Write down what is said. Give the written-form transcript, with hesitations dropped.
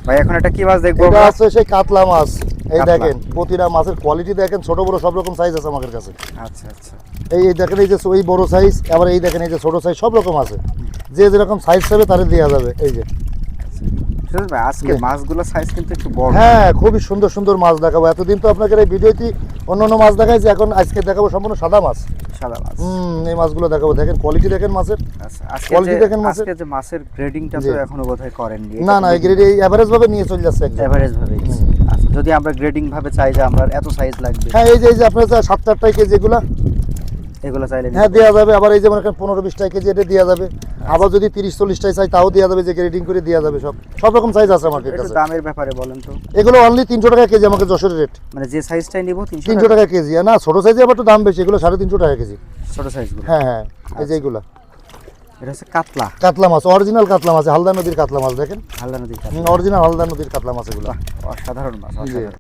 ভাই এখন এটা কি মাছ দেখবো এটা আমরা? আছে সেই কাতলা মাছ। এই কাতলা। দেখেন প্রতিটা মাছের কোয়ালিটি দেখেন, ছোট বড় সব রকম সাইজ আছে আমাদের কাছে। আচ্ছা আচ্ছা। এই দেখেন, এই যে এই বড় সাইজ, আবার এই দেখেন এই যে ছোট সাইজ, সব রকম আছে। যে যেরকম সাইজ চাবে তারে দেওয়া যাবে। এই যে সুরজ ভাই আজকে জি। মাছগুলো সাইজ কিন্তু একটু বড়। হ্যাঁ, খুবই সুন্দর সুন্দর মাছ দেখাবো। এতদিন তো আপনাকে এই ভিডিওতে অন্য অন্য মাছ দেখাইছি, এখন আজকে দেখাবো সম্পূর্ণ সাদা মাছ। সাদা মাছ। এই মাছগুলো দেখাবো। দেখেন কোয়ালিটি দেখেন মাছের, আচ্ছা আজকে কোয়ালিটি যে দেখেন মাছের। আজকে যে মাছের গ্রেডিংটা জি। তো এখনো বোধহয় করেননি। না না, এই গ্রেড এই এভারেজ ভাবে নিয়ে চলে যাচ্ছে একদম। এভারেজ ভাবে গেছে। আচ্ছা যদি আমরা গ্রেডিং ভাবে চাই যে আমরা এত সাইজ লাগবে, হ্যাঁ, এই যে আপনার 7-8 কেজি এগুলা, এগুলো চাইলে হ্যাঁ দেওয়া যাবে। আবার এই যে মনে করেন 15-20 কেজি এটা দেওয়া যাবে। আবার যদি 30-40 চাই তাও দেওয়া যাবে, যে গ্রেডিং করে দেওয়া যাবে। সব রকম সাইজ আছে আমার একটু কাছে। দামের ব্যাপারে বলেন তো। এগুলো অনলি 300 টাকা কেজি আমাকে যশোরের রেট। মানে যে সাইজটাই নিব 300 300 টাকা কেজি। না, ছোট সাইজে আবার একটু দাম বেশি, এগুলো 350 টাকা কেজি। ছোট সাইজগুলো। হ্যাঁ হ্যাঁ, এই যে এইগুলা এটা হচ্ছে কাতলা, কাতলা মাছ, অরিজিনাল কাতলা মাছ, হালদা নদীর কাতলা মাছ। দেখেন হালদা নদীর কাতলা। অরিজিনাল হালদা নদীর কাতলা মাছ এগুলো। অসাধারণ মাছ, জি। অসাধারণ।